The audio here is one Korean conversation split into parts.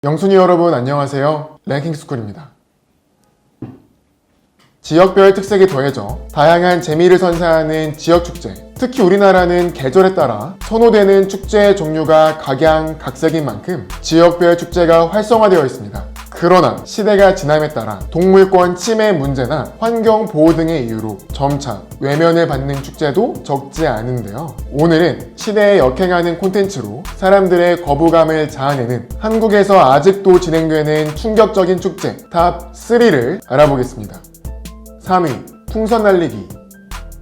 영순이 여러분 안녕하세요. 랭킹스쿨입니다. 지역별 특색이 더해져 다양한 재미를 선사하는 지역축제, 특히 우리나라는 계절에 따라 선호되는 축제의 종류가 각양각색인 만큼 지역별 축제가 활성화되어 있습니다. 그러나 시대가 지남에 따라 동물권 침해 문제나 환경 보호 등의 이유로 점차 외면을 받는 축제도 적지 않은데요. 오늘은 시대에 역행하는 콘텐츠로 사람들의 거부감을 자아내는 한국에서 아직도 진행되는 충격적인 축제 탑 3를 알아보겠습니다. 3위, 풍선 날리기.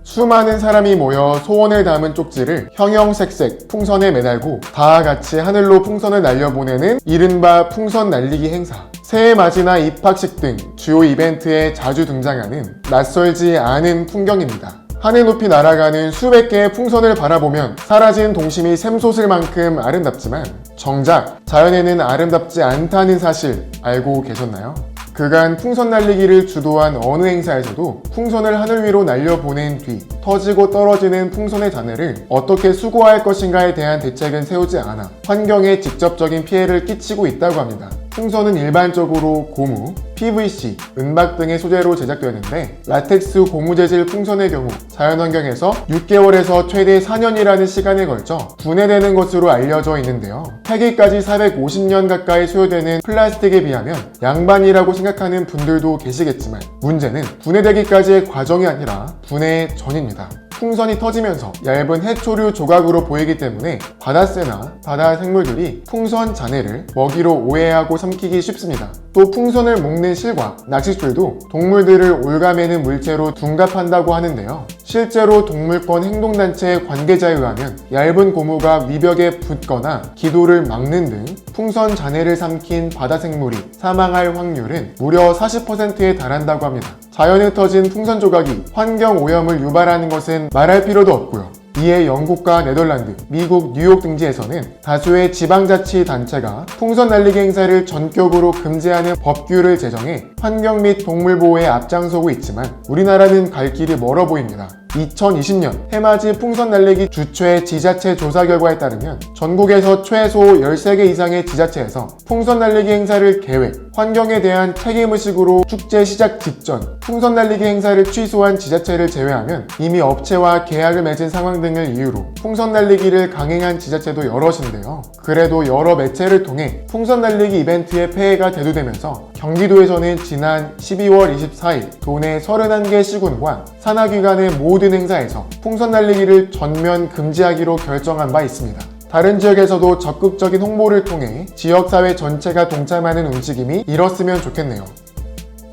수많은 사람이 모여 소원을 담은 쪽지를 형형색색 풍선에 매달고 다 같이 하늘로 풍선을 날려보내는 이른바 풍선 날리기 행사. 새해 맞이나 입학식 등 주요 이벤트에 자주 등장하는 낯설지 않은 풍경입니다. 하늘 높이 날아가는 수백 개의 풍선을 바라보면 사라진 동심이 샘솟을 만큼 아름답지만 정작 자연에는 아름답지 않다는 사실 알고 계셨나요? 그간 풍선 날리기를 주도한 어느 행사에서도 풍선을 하늘 위로 날려보낸 뒤 터지고 떨어지는 풍선의 잔해를 어떻게 수거할 것인가에 대한 대책은 세우지 않아 환경에 직접적인 피해를 끼치고 있다고 합니다. 풍선은 일반적으로 고무, PVC, 은박 등의 소재로 제작되었는데 라텍스 고무 재질 풍선의 경우 자연환경에서 6개월에서 최대 4년이라는 시간에 걸쳐 분해되는 것으로 알려져 있는데요. 폐기까지 450년 가까이 소요되는 플라스틱에 비하면 양반이라고 생각하는 분들도 계시겠지만 문제는 분해되기까지의 과정이 아니라 분해 전입니다. 풍선이 터지면서 얇은 해초류 조각으로 보이기 때문에 바다새나 바다 생물들이 풍선 잔해를 먹이로 오해하고 삼키기 쉽습니다. 또 풍선을 먹는 실과 낚싯줄도 동물들을 올가매는 물체로 둔갑한다고 하는데요. 실제로 동물권 행동단체 관계자에 의하면 얇은 고무가 위벽에 붙거나 기도를 막는 등 풍선 잔해를 삼킨 바다 생물이 사망할 확률은 무려 40%에 달한다고 합니다. 자연에 터진 풍선 조각이 환경 오염을 유발하는 것은 말할 필요도 없고요. 이에 영국과 네덜란드, 미국 뉴욕 등지에서는 다수의 지방자치단체가 풍선 날리기 행사를 전격으로 금지하는 법규를 제정해 환경 및 동물 보호에 앞장서고 있지만 우리나라는 갈 길이 멀어 보입니다. 2020년 해맞이 풍선 날리기 주최 지자체 조사 결과에 따르면 전국에서 최소 13개 이상의 지자체에서 풍선 날리기 행사를 계획, 환경에 대한 책임의식으로 축제 시작 직전 풍선 날리기 행사를 취소한 지자체를 제외하면 이미 업체와 계약을 맺은 상황 등을 이유로 풍선 날리기를 강행한 지자체도 여럿인데요. 그래도 여러 매체를 통해 풍선 날리기 이벤트의 폐해가 대두되면서 경기도에서는 지난 12월 24일 도내 31개 시군과 산하기관의 모든 행사에서 풍선 날리기를 전면 금지하기로 결정한 바 있습니다. 다른 지역에서도 적극적인 홍보를 통해 지역사회 전체가 동참하는 움직임이 일었으면 좋겠네요.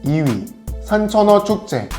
2위, 산천어 축제.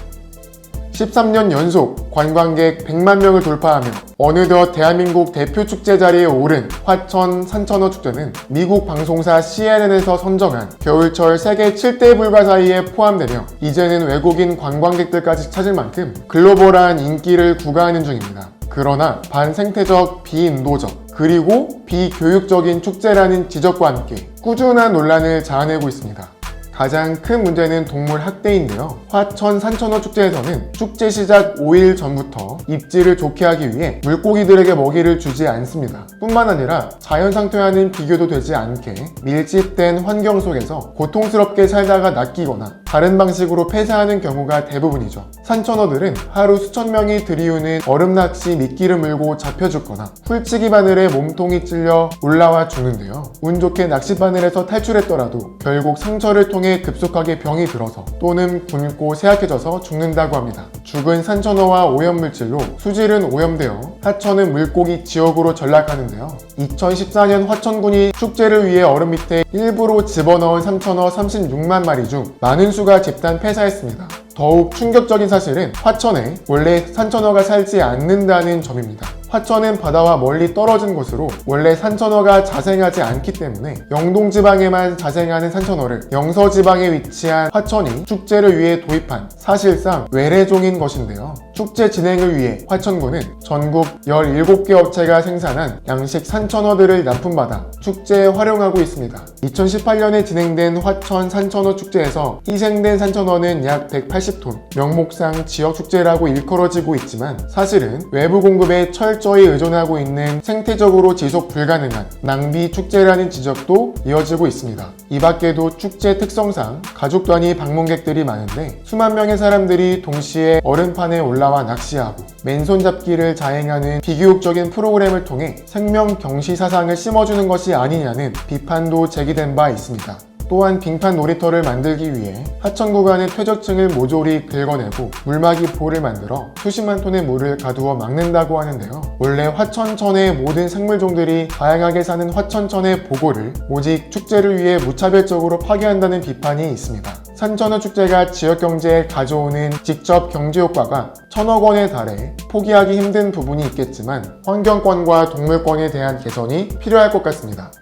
13년 연속 관광객 100만 명을 돌파하며 어느덧 대한민국 대표 축제 자리에 오른 화천 산천어 축제는 미국 방송사 CNN에서 선정한 겨울철 세계 7대 불가사의에 포함되며 이제는 외국인 관광객들까지 찾을 만큼 글로벌한 인기를 구가하는 중입니다. 그러나 반생태적, 비인도적, 그리고 비교육적인 축제라는 지적과 함께 꾸준한 논란을 자아내고 있습니다. 가장 큰 문제는 동물 학대인데요. 화천 산천어 축제에서는 축제 시작 5일 전부터 입질을 좋게 하기 위해 물고기들에게 먹이를 주지 않습니다. 뿐만 아니라 자연 상태와는 비교도 되지 않게 밀집된 환경 속에서 고통스럽게 살다가 낚이거나 다른 방식으로 폐사하는 경우가 대부분이죠. 산천어들은 하루 수천 명이 들이우는 얼음낚시 미끼를 물고 잡혀 죽거나 풀치기 바늘에 몸통이 찔려 올라와 죽는데요. 운 좋게 낚싯바늘에서 탈출했더라도 결국 상처를 통해 급속하게 병이 들어서 또는 굶고 쇠약해져서 죽는다고 합니다. 죽은 산천어와 오염물질로 수질은 오염되어 하천은 물고기 지역으로 전락하는데요. 2014년 화천군이 축제를 위해 얼음 밑에 일부러 집어넣은 산천어 36만 마리 중 많은 수가 집단 폐사했습니다. 더욱 충격적인 사실은 화천에 원래 산천어가 살지 않는다는 점입니다. 화천은 바다와 멀리 떨어진 곳으로 원래 산천어가 자생하지 않기 때문에 영동지방에만 자생하는 산천어를 영서지방에 위치한 화천이 축제를 위해 도입한 사실상 외래종인 것인데요. 축제 진행을 위해 화천군은 전국 17개 업체가 생산한 양식 산천어들을 납품받아 축제에 활용하고 있습니다. 2018년에 진행된 화천 산천어 축제에서 희생된 산천어는 약 180톤, 명목상 지역축제라고 일컬어지고 있지만 사실은 외부 공급에 철저히 철저히 의존하고 있는 생태적으로 지속 불가능한 낭비 축제라는 지적도 이어지고 있습니다. 이 밖에도 축제 특성상 가족 단위 방문객들이 많은데 수만 명의 사람들이 동시에 얼음판에 올라와 낚시하고 맨손 잡기를 자행하는 비교육적인 프로그램을 통해 생명 경시 사상을 심어주는 것이 아니냐는 비판도 제기된 바 있습니다. 또한 빙판 놀이터를 만들기 위해 하천 구간의 퇴적층을 모조리 긁어내고 물막이 볼을 만들어 수십만 톤의 물을 가두어 막는다고 하는데요. 원래 화천천의 모든 생물종들이 다양하게 사는 화천천의 보고를 오직 축제를 위해 무차별적으로 파괴한다는 비판이 있습니다. 산천어 축제가 지역 경제에 가져오는 직접 경제 효과가 1,000억 원에 달해 포기하기 힘든 부분이 있겠지만 환경권과 동물권에 대한 개선이 필요할 것 같습니다.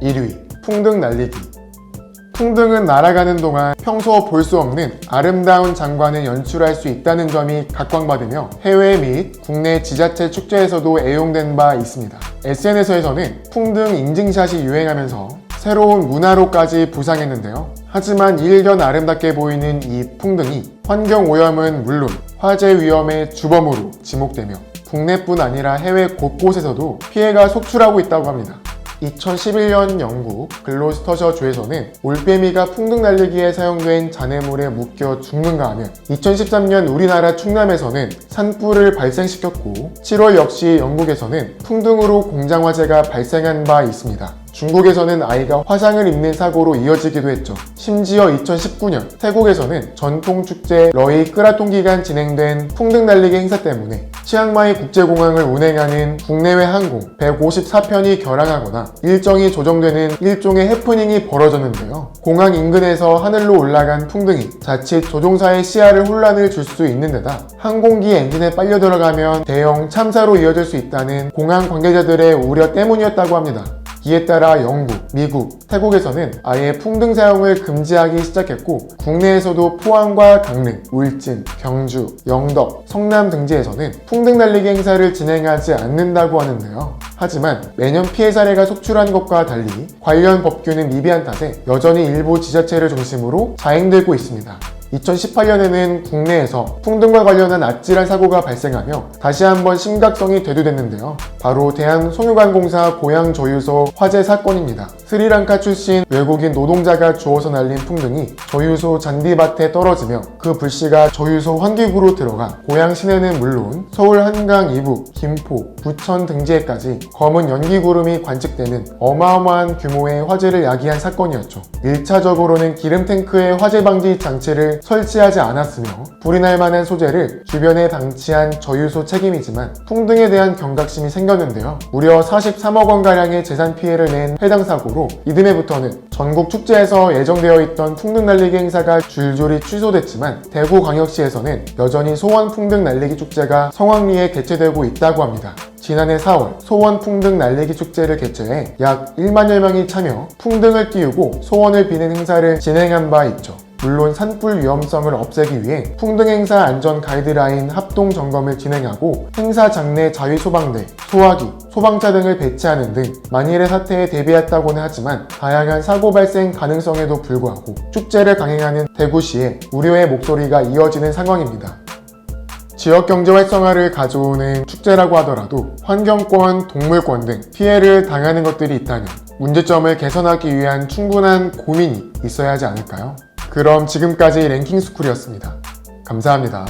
1위 풍등 날리기. 풍등은 날아가는 동안 평소 볼 수 없는 아름다운 장관을 연출할 수 있다는 점이 각광받으며 해외 및 국내 지자체 축제에서도 애용된 바 있습니다. SNS에서는 풍등 인증샷이 유행하면서 새로운 문화로까지 부상했는데요. 하지만 일견 아름답게 보이는 이 풍등이 환경오염은 물론 화재 위험의 주범으로 지목되며 국내뿐 아니라 해외 곳곳에서도 피해가 속출하고 있다고 합니다. 2011년 영국 글로스터셔주에서는 올빼미가 풍등 날리기에 사용된 잔해물에 묶여 죽는가 하면 2013년 우리나라 충남에서는 산불을 발생시켰고 7월 역시 영국에서는 풍등으로 공장 화재가 발생한 바 있습니다. 중국에서는 아이가 화상을 입는 사고로 이어지기도 했죠. 심지어 2019년 태국에서는 전통축제 러이 끄라통 기간 진행된 풍등 날리기 행사 때문에 치앙마이 국제공항을 운행하는 국내외 항공 154편이 결항하거나 일정이 조정되는 일종의 해프닝이 벌어졌는데요. 공항 인근에서 하늘로 올라간 풍등이 자칫 조종사의 시야를 혼란을 줄 수 있는 데다 항공기 엔진에 빨려 들어가면 대형 참사로 이어질 수 있다는 공항 관계자들의 우려 때문이었다고 합니다. 이에 따라 영국, 미국, 태국에서는 아예 풍등 사용을 금지하기 시작했고 국내에서도 포항과 강릉, 울진, 경주, 영덕, 성남 등지에서는 풍등 날리기 행사를 진행하지 않는다고 하는데요. 하지만 매년 피해 사례가 속출한 것과 달리 관련 법규는 미비한 탓에 여전히 일부 지자체를 중심으로 자행되고 있습니다. 2018년에는 국내에서 풍등과 관련한 아찔한 사고가 발생하며 다시 한번 심각성이 대두됐는데요. 바로 대한송유관공사 고양조유소 화재 사건입니다. 스리랑카 출신 외국인 노동자가 주워서 날린 풍등이 조유소 잔디밭에 떨어지며 그 불씨가 조유소 환기구로 들어가 고양 시내는 물론 서울 한강 이북, 김포, 부천 등지에까지 검은 연기구름이 관측되는 어마어마한 규모의 화재를 야기한 사건이었죠. 1차적으로는 기름탱크에 화재 방지 장치를 설치하지 않았으며 불이 날 만한 소재를 주변에 방치한 저유소 책임이지만 풍등에 대한 경각심이 생겼는데요. 무려 43억 원가량의 재산 피해를 낸 해당 사고로 이듬해부터는 전국 축제에서 예정되어 있던 풍등 날리기 행사가 줄줄이 취소됐지만 대구광역시에서는 여전히 소원 풍등 날리기 축제가 성황리에 개최되고 있다고 합니다. 지난해 4월 소원 풍등 날리기 축제를 개최해 약 1만여 명이 참여 풍등을 띄우고 소원을 비는 행사를 진행한 바 있죠. 물론 산불 위험성을 없애기 위해 풍등 행사 안전 가이드라인 합동 점검을 진행하고 행사 장내 자위소방대, 소화기, 소방차 등을 배치하는 등 만일의 사태에 대비했다고는 하지만 다양한 사고 발생 가능성에도 불구하고 축제를 강행하는 대구시의 우려의 목소리가 이어지는 상황입니다. 지역 경제 활성화를 가져오는 축제라고 하더라도 환경권, 동물권 등 피해를 당하는 것들이 있다면 문제점을 개선하기 위한 충분한 고민이 있어야 하지 않을까요? 그럼 지금까지 랭킹스쿨이었습니다. 감사합니다.